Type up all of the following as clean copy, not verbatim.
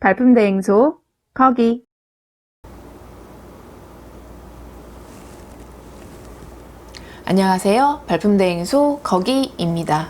발품대행소 거기. 안녕하세요. 발품대행소 거기입니다.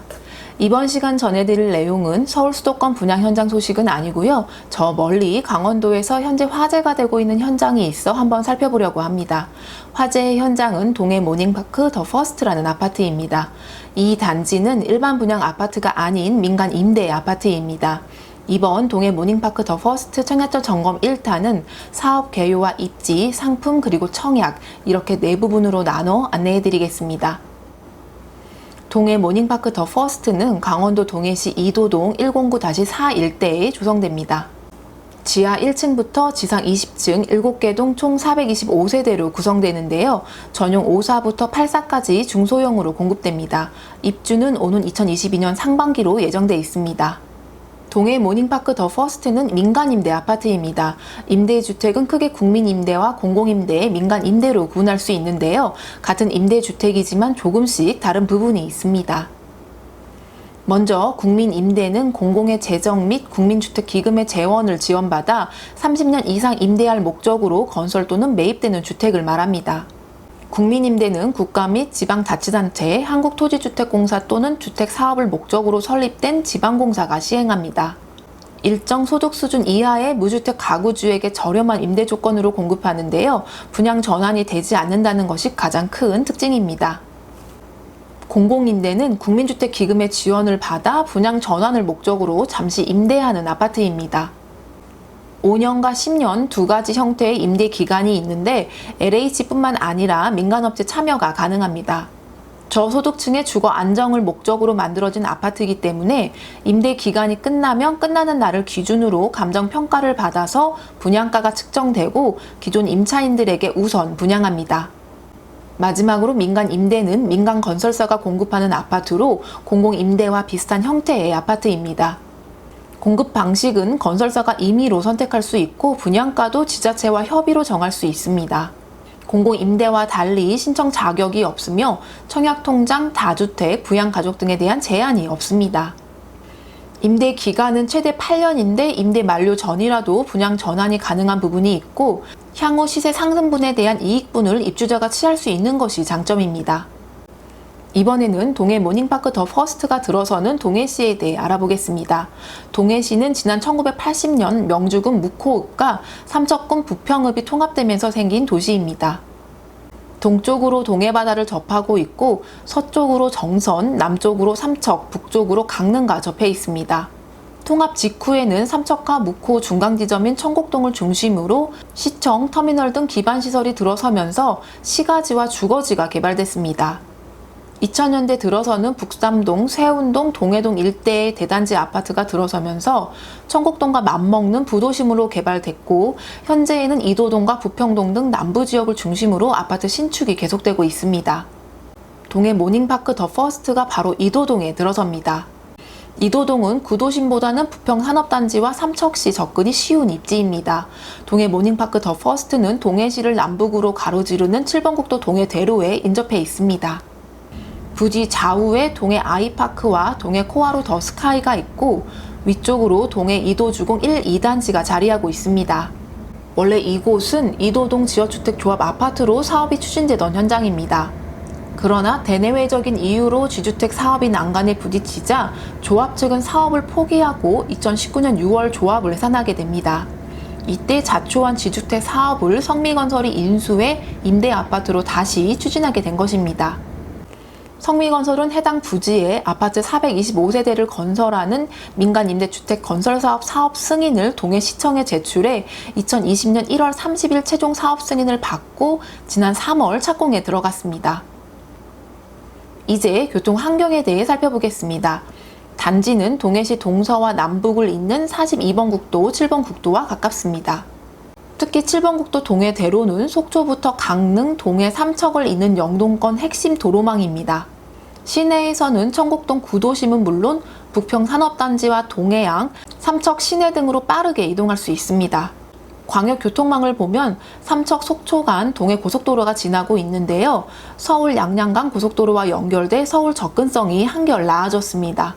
이번 시간 전해드릴 내용은 서울 수도권 분양 현장 소식은 아니고요. 저 멀리 강원도에서 현재 화제가 되고 있는 현장이 있어 한번 살펴보려고 합니다. 화제의 현장은 동해 모닝파크 더 퍼스트라는 아파트입니다. 이 단지는 일반 분양 아파트가 아닌 민간 임대 아파트입니다. 이번 동해 모닝파크 더 퍼스트 청약전 점검 1탄은 사업 개요와 입지, 상품 그리고 청약 이렇게 네 부분으로 나눠 안내해드리겠습니다. 동해 모닝파크 더 퍼스트는 강원도 동해시 이도동 109-4 일대에 조성됩니다. 지하 1층부터 지상 20층 7개 동 총 425세대로 구성되는데요. 전용 5사부터 8사까지 중소형으로 공급됩니다. 입주는 오는 2022년 상반기로 예정돼 있습니다. 동해 모닝파크 더 퍼스트는 민간임대 아파트입니다. 임대주택은 크게 국민임대와 공공임대, 민간임대로 구분할 수 있는데요. 같은 임대주택이지만 조금씩 다른 부분이 있습니다. 먼저 국민임대는 공공의 재정 및 국민주택기금의 재원을 지원받아 30년 이상 임대할 목적으로 건설 또는 매입되는 주택을 말합니다. 국민임대는 국가 및 지방자치단체, 한국토지주택공사 또는 주택사업을 목적으로 설립된 지방공사가 시행합니다. 일정 소득 수준 이하의 무주택 가구주에게 저렴한 임대 조건으로 공급하는데요. 분양 전환이 되지 않는다는 것이 가장 큰 특징입니다. 공공임대는 국민주택기금의 지원을 받아 분양 전환을 목적으로 잠시 임대하는 아파트입니다. 5년과 10년 두 가지 형태의 임대 기간이 있는데 LH뿐만 아니라 민간업체 참여가 가능합니다. 저소득층의 주거 안정을 목적으로 만들어진 아파트이기 때문에 임대 기간이 끝나면 끝나는 날을 기준으로 감정평가를 받아서 분양가가 측정되고 기존 임차인들에게 우선 분양합니다. 마지막으로 민간 임대는 민간 건설사가 공급하는 아파트로 공공임대와 비슷한 형태의 아파트입니다. 공급 방식은 건설사가 임의로 선택할 수 있고 분양가도 지자체와 협의로 정할 수 있습니다. 공공임대와 달리 신청 자격이 없으며 청약통장, 다주택, 부양가족 등에 대한 제한이 없습니다. 임대 기간은 최대 8년인데 임대 만료 전이라도 분양 전환이 가능한 부분이 있고 향후 시세 상승분에 대한 이익분을 입주자가 취할 수 있는 것이 장점입니다. 이번에는 동해 모닝파크 더 퍼스트가 들어서는 동해시에 대해 알아보겠습니다. 동해시는 지난 1980년 명주군 묵호읍과 삼척군 부평읍이 통합되면서 생긴 도시입니다. 동쪽으로 동해바다를 접하고 있고 서쪽으로 정선, 남쪽으로 삼척, 북쪽으로 강릉과 접해 있습니다. 통합 직후에는 삼척과 묵호 중간지점인 청곡동을 중심으로 시청, 터미널 등 기반시설이 들어서면서 시가지와 주거지가 개발됐습니다. 2000년대 들어서는 북삼동, 세운동, 동해동 일대의 대단지 아파트가 들어서면서 청곡동과 맞먹는 부도심으로 개발됐고 현재에는 이도동과 부평동 등 남부지역을 중심으로 아파트 신축이 계속되고 있습니다. 동해 모닝파크 더 퍼스트가 바로 이도동에 들어섭니다. 이도동은 구도심보다는 부평 산업단지와 삼척시 접근이 쉬운 입지입니다. 동해 모닝파크 더 퍼스트는 동해시를 남북으로 가로지르는 7번 국도 동해대로에 인접해 있습니다. 부지 좌우에 동해 아이파크와 동해 코아로 더 스카이가 있고 위쪽으로 동해 이도주공 1, 2단지가 자리하고 있습니다. 원래 이곳은 이도동 지역주택조합 아파트로 사업이 추진되던 현장입니다. 그러나 대내외적인 이유로 지주택 사업이 난간에 부딪히자 조합 측은 사업을 포기하고 2019년 6월 조합을 해산하게 됩니다. 이때 자초한 지주택 사업을 성미건설이 인수해 임대 아파트로 다시 추진하게 된 것입니다. 성미건설은 해당 부지에 아파트 425세대를 건설하는 민간임대주택 건설사업 사업 승인을 동해시청에 제출해 2020년 1월 30일 최종 사업 승인을 받고 지난 3월 착공에 들어갔습니다. 이제 교통 환경에 대해 살펴보겠습니다. 단지는 동해시 동서와 남북을 잇는 42번 국도, 7번 국도와 가깝습니다. 특히 7번 국도 동해대로는 속초부터 강릉, 동해, 삼척을 잇는 영동권 핵심 도로망입니다. 시내에서는 청곡동 구도심은 물론 부평 산업단지와 동해안, 삼척 시내 등으로 빠르게 이동할 수 있습니다. 광역교통망을 보면 삼척 속초 간 동해 고속도로가 지나고 있는데요. 서울 양양간 고속도로와 연결돼 서울 접근성이 한결 나아졌습니다.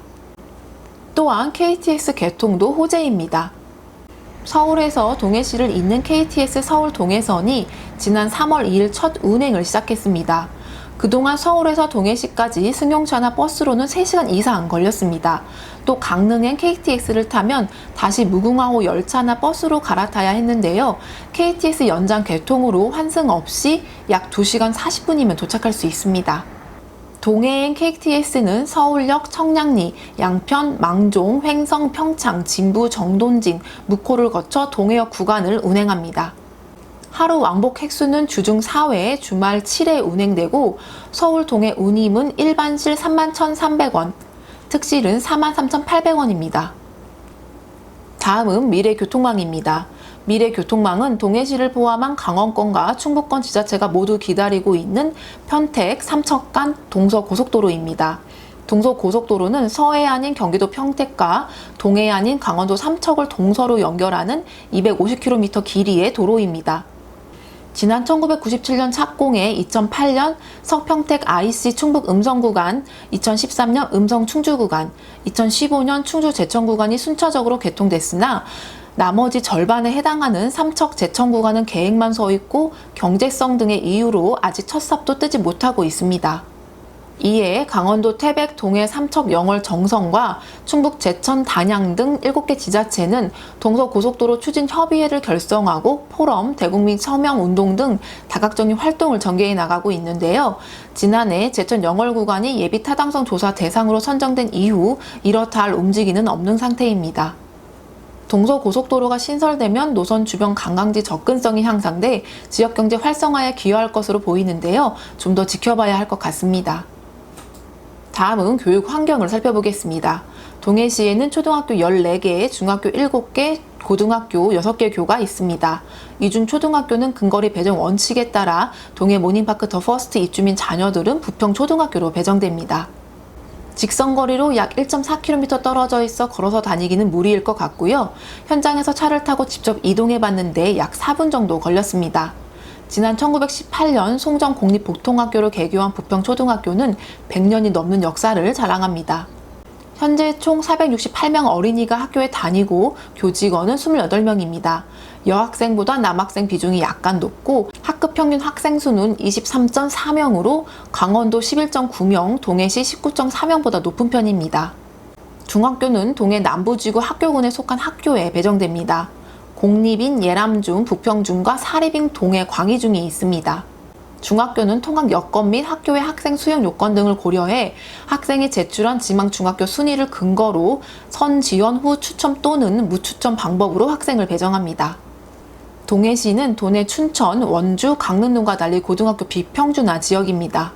또한 KTX 개통도 호재입니다. 서울에서 동해시를 잇는 KTX 서울 동해선이 지난 3월 2일 첫 운행을 시작했습니다. 그동안 서울에서 동해시까지 승용차나 버스로는 3시간 이상 걸렸습니다. 또 강릉행 KTX를 타면 다시 무궁화호 열차나 버스로 갈아타야 했는데요. KTX 연장 개통으로 환승 없이 약 2시간 40분이면 도착할 수 있습니다. 동해행 KTX는 서울역, 청량리, 양편, 망종, 횡성, 평창, 진부, 정동진, 묵호를 거쳐 동해역 구간을 운행합니다. 하루 왕복 획수는 주중 4회, 주말 7회 운행되고 서울 동해 운임은 일반실 31,300원, 특실은 43,800원입니다. 다음은 미래교통망입니다. 미래교통망은 동해시를 포함한 강원권과 충북권 지자체가 모두 기다리고 있는 편택, 삼척간 동서고속도로입니다. 동서고속도로는 서해안인 경기도 평택과 동해안인 강원도 삼척을 동서로 연결하는 250km 길이의 도로입니다. 지난 1997년 착공해 2008년 서평택 IC 충북 음성 구간, 2013년 음성 충주 구간, 2015년 충주 제천 구간이 순차적으로 개통됐으나 나머지 절반에 해당하는 삼척 제천 구간은 계획만 서 있고 경제성 등의 이유로 아직 첫 삽도 뜨지 못하고 있습니다. 이에 강원도 태백, 동해, 삼척, 영월, 정선과 충북 제천, 단양 등 7개 지자체는 동서고속도로 추진 협의회를 결성하고 포럼, 대국민 서명 운동 등 다각적인 활동을 전개해 나가고 있는데요. 지난해 제천 영월 구간이 예비 타당성 조사 대상으로 선정된 이후 이렇다 할 움직임은 없는 상태입니다. 동서고속도로가 신설되면 노선 주변 관광지 접근성이 향상돼 지역경제 활성화에 기여할 것으로 보이는데요. 좀 더 지켜봐야 할 것 같습니다. 다음은 교육 환경을 살펴보겠습니다. 동해시에는 초등학교 14개, 중학교 7개, 고등학교 6개 교가 있습니다. 이 중 초등학교는 근거리 배정 원칙에 따라 동해 모닝파크 더 퍼스트 입주민 자녀들은 부평초등학교로 배정됩니다. 직선거리로 약 1.4km 떨어져 있어 걸어서 다니기는 무리일 것 같고요. 현장에서 차를 타고 직접 이동해 봤는데 약 4분 정도 걸렸습니다. 지난 1918년 송정공립복통학교를 개교한 부평초등학교는 100년이 넘는 역사를 자랑합니다. 현재 총 468명 어린이가 학교에 다니고 교직원은 28명입니다. 여학생보다 남학생 비중이 약간 높고 학급 평균 학생 수는 23.4명으로 강원도 11.9명, 동해시 19.4명보다 높은 편입니다. 중학교는 동해 남부지구 학교군에 속한 학교에 배정됩니다. 공립인 예람중, 부평중과 사립인 동해 광희중이 있습니다. 중학교는 통학 여건 및 학교의 학생 수용 요건 등을 고려해 학생이 제출한 지망 중학교 순위를 근거로 선지원 후 추첨 또는 무추첨 방법으로 학생을 배정합니다. 동해시는 도내 춘천, 원주, 강릉 등과 달리 고등학교 비평준화 지역입니다.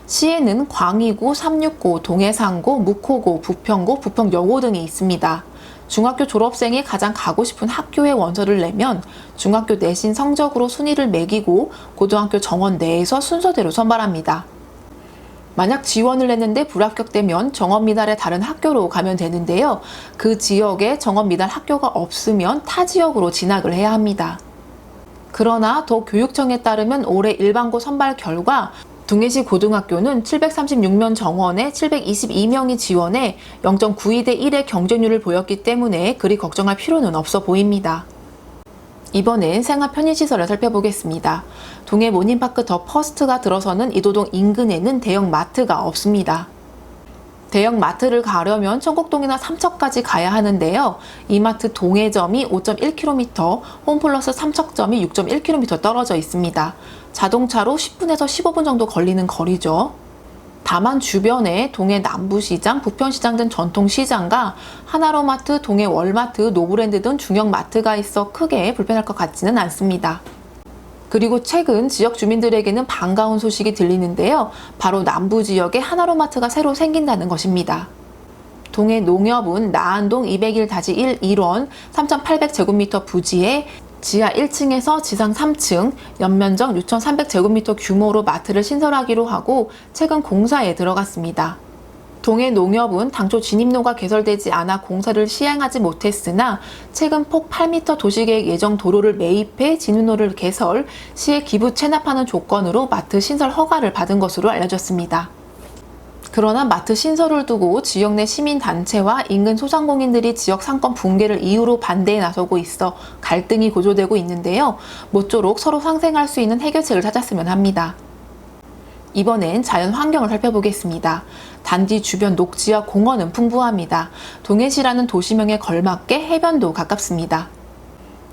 시에는 광희고, 삼육고, 동해상고, 묵호고, 부평고, 부평여고 등이 있습니다. 중학교 졸업생이 가장 가고 싶은 학교에 원서를 내면 중학교 내신 성적으로 순위를 매기고 고등학교 정원 내에서 순서대로 선발합니다. 만약 지원을 했는데 불합격되면 정원 미달의 다른 학교로 가면 되는데요. 그 지역에 정원 미달 학교가 없으면 타 지역으로 진학을 해야 합니다. 그러나 더 교육청에 따르면 올해 일반고 선발 결과 동해시 고등학교는 736명 정원에 722명이 지원해 0.92대 1의 경쟁률을 보였기 때문에 그리 걱정할 필요는 없어 보입니다. 이번엔 생활 편의시설을 살펴보겠습니다. 동해 모닝파크 더 퍼스트가 들어서는 이도동 인근에는 대형 마트가 없습니다. 대형 마트를 가려면 청곡동이나 삼척까지 가야 하는데요. 이마트 동해점이 5.1km, 홈플러스 삼척점이 6.1km 떨어져 있습니다. 자동차로 10분에서 15분 정도 걸리는 거리죠. 다만 주변에 동해 남부시장, 부평시장 등 전통시장과 하나로마트, 동해 월마트, 노브랜드 등 중형 마트가 있어 크게 불편할 것 같지는 않습니다. 그리고 최근 지역 주민들에게는 반가운 소식이 들리는데요. 바로 남부 지역에 하나로마트가 새로 생긴다는 것입니다. 동해 농협은 나안동 201-1 1원 3,800제곱미터 부지에 지하 1층에서 지상 3층, 연면적 6,300제곱미터 규모로 마트를 신설하기로 하고 최근 공사에 들어갔습니다. 동해 농협은 당초 진입로가 개설되지 않아 공사를 시행하지 못했으나 최근 폭 8m 도시계획 예정 도로를 매입해 진입로를 개설, 시에 기부 체납하는 조건으로 마트 신설 허가를 받은 것으로 알려졌습니다. 그러나 마트 신설을 두고 지역 내 시민단체와 인근 소상공인들이 지역 상권 붕괴를 이유로 반대에 나서고 있어 갈등이 고조되고 있는데요. 모쪼록 서로 상생할 수 있는 해결책을 찾았으면 합니다. 이번엔 자연 환경을 살펴보겠습니다. 단지 주변 녹지와 공원은 풍부합니다. 동해시라는 도시명에 걸맞게 해변도 가깝습니다.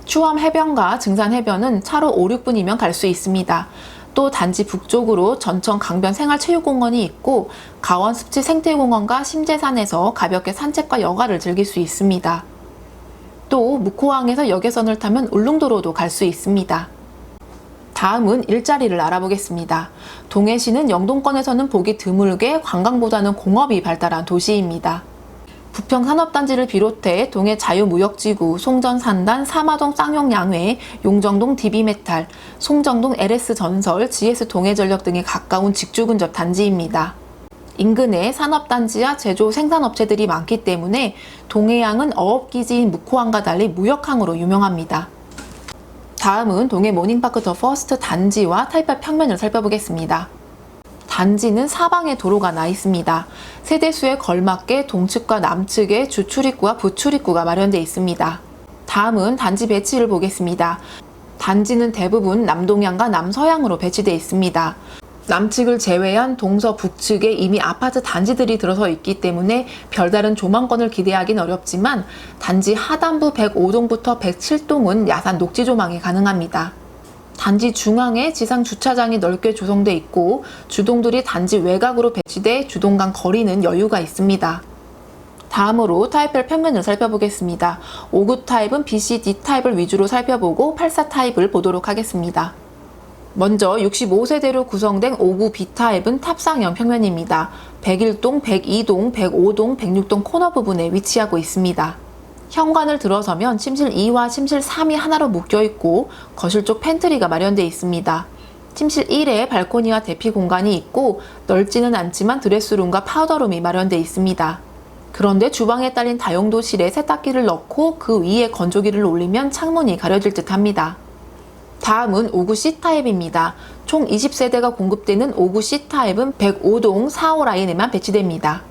추암 해변과 증산 해변은 차로 5, 6분이면 갈 수 있습니다. 또 단지 북쪽으로 전천 강변 생활체육공원이 있고 가원 습지 생태공원과 심재산에서 가볍게 산책과 여가를 즐길 수 있습니다. 또 묵호항에서 역외선을 타면 울릉도로도 갈 수 있습니다. 다음은 일자리를 알아보겠습니다. 동해시는 영동권에서는 보기 드물게 관광보다는 공업이 발달한 도시입니다. 부평산업단지를 비롯해 동해 자유무역지구, 송전산단, 사마동 쌍용양회, 용정동 DB메탈, 송정동 LS전설, GS동해전력 등이 가까운 직주근접 단지입니다. 인근에 산업단지와 제조 생산업체들이 많기 때문에 동해항은 어업기지인 묵호항과 달리 무역항으로 유명합니다. 다음은 동해 모닝파크 더 퍼스트 단지와 타입8 평면을 살펴보겠습니다. 단지는 사방에 도로가 나 있습니다. 세대수에 걸맞게 동측과 남측에 주출입구와 부출입구가 마련되어 있습니다. 다음은 단지 배치를 보겠습니다. 단지는 대부분 남동향과 남서향으로 배치되어 있습니다. 남측을 제외한 동서북측에 이미 아파트 단지들이 들어서 있기 때문에 별다른 조망권을 기대하기는 어렵지만 단지 하단부 105동부터 107동은 야산 녹지 조망이 가능합니다. 단지 중앙에 지상 주차장이 넓게 조성돼 있고 주동들이 단지 외곽으로 배치돼 주동 간 거리는 여유가 있습니다. 다음으로 타입별 평면을 살펴보겠습니다. 5구 타입은 BC-D 타입을 위주로 살펴보고 84 타입을 보도록 하겠습니다. 먼저 65세대로 구성된 5구 B타입은 탑상형 평면입니다. 101동, 102동, 105동, 106동 코너 부분에 위치하고 있습니다. 현관을 들어서면 침실 2와 침실 3이 하나로 묶여있고 거실 쪽 팬트리가 마련되어 있습니다. 침실 1에 발코니와 대피 공간이 있고 넓지는 않지만 드레스룸과 파우더룸이 마련되어 있습니다. 그런데 주방에 딸린 다용도실에 세탁기를 넣고 그 위에 건조기를 올리면 창문이 가려질 듯 합니다. 다음은 5구 C타입입니다. 총 20세대가 공급되는 5구 C타입은 105동 4호 라인에만 배치됩니다.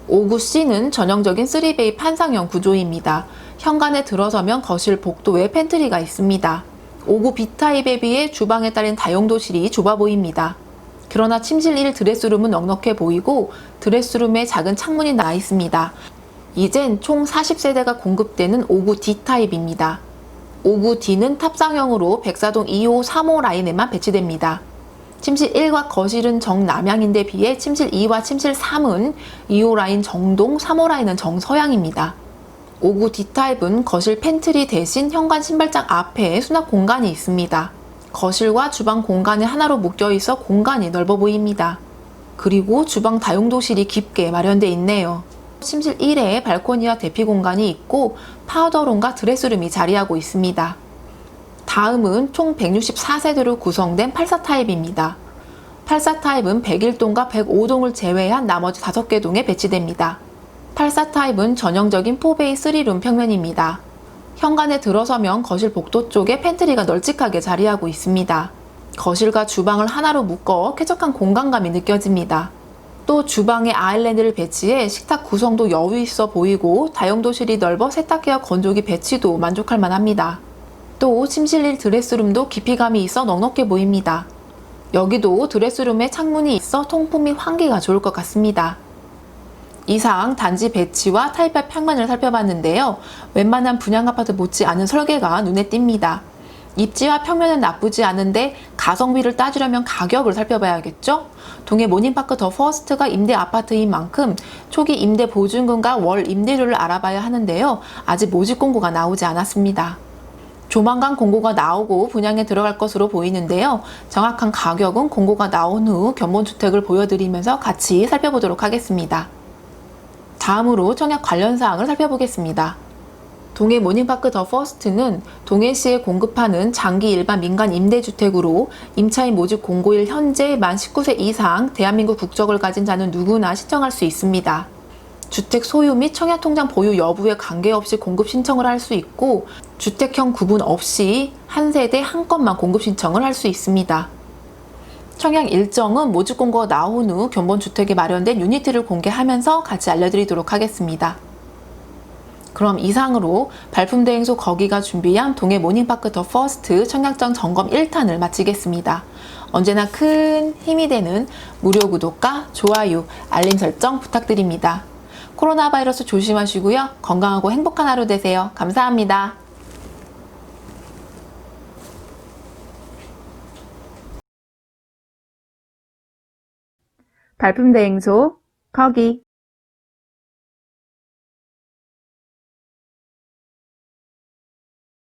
5구 C는 전형적인 3베이 판상형 구조입니다. 현관에 들어서면 거실 복도에 팬트리가 있습니다. 5구 B타입에 비해 주방에 딸린 다용도실이 좁아 보입니다. 그러나 침실 1 드레스룸은 넉넉해 보이고 드레스룸에 작은 창문이 나 있습니다. 이젠 총 40세대가 공급되는 5구 D타입입니다. 5구 D는 탑상형으로 104동 2호, 3호 라인에만 배치됩니다. 침실 1과 거실은 정남향인데 비해 침실 2와 침실 3은 2호 라인 정동, 3호 라인은 정서향입니다. 5구 D타입은 거실 팬트리 대신 현관 신발장 앞에 수납 공간이 있습니다. 거실과 주방 공간이 하나로 묶여 있어 공간이 넓어 보입니다. 그리고 주방 다용도실이 깊게 마련되어 있네요. 침실 1에 발코니와 대피 공간이 있고 파우더룸과 드레스룸이 자리하고 있습니다. 다음은 총 164세대로 구성된 84 타입입니다. 84 타입은 101동과 105동을 제외한 나머지 5개 동에 배치됩니다. 84 타입은 전형적인 4베이 3룸 평면입니다. 현관에 들어서면 거실 복도 쪽에 팬트리가 널찍하게 자리하고 있습니다. 거실과 주방을 하나로 묶어 쾌적한 공간감이 느껴집니다. 또 주방에 아일랜드를 배치해 식탁 구성도 여유 있어 보이고 다용도실이 넓어 세탁기와 건조기 배치도 만족할 만합니다. 또 침실 1 드레스룸도 깊이감이 있어 넉넉해 보입니다. 여기도 드레스룸에 창문이 있어 통풍 및 환기가 좋을 것 같습니다. 이상 단지 배치와 타입별 평면을 살펴봤는데요. 웬만한 분양아파트 못지 않은 설계가 눈에 띕니다. 입지와 평면은 나쁘지 않은데 가성비를 따지려면 가격을 살펴봐야겠죠? 동해 모닝파크 더 퍼스트가 임대 아파트인 만큼 초기 임대 보증금과 월 임대료를 알아봐야 하는데요. 아직 모집 공고가 나오지 않았습니다. 조만간 공고가 나오고 분양에 들어갈 것으로 보이는데요. 정확한 가격은 공고가 나온 후 견본주택을 보여드리면서 같이 살펴보도록 하겠습니다. 다음으로 청약 관련 사항을 살펴보겠습니다. 동해 모닝파크 더 퍼스트는 동해시에 공급하는 장기 일반 민간 임대주택으로 임차인 모집 공고일 현재 만 19세 이상 대한민국 국적을 가진 자는 누구나 신청할 수 있습니다. 주택 소유 및 청약통장 보유 여부에 관계없이 공급 신청을 할 수 있고 주택형 구분 없이 한 세대 한 건만 공급 신청을 할 수 있습니다. 청약 일정은 모집 공고가 나온 후 견본주택에 마련된 유니트를 공개하면서 같이 알려드리도록 하겠습니다. 그럼 이상으로 발품대행소 거기가 준비한 동해 모닝파크 더 퍼스트 청약장 점검 1탄을 마치겠습니다. 언제나 큰 힘이 되는 무료 구독과 좋아요, 알림 설정 부탁드립니다. 코로나 바이러스 조심하시고요. 건강하고 행복한 하루 되세요. 감사합니다. 발품대행소 거기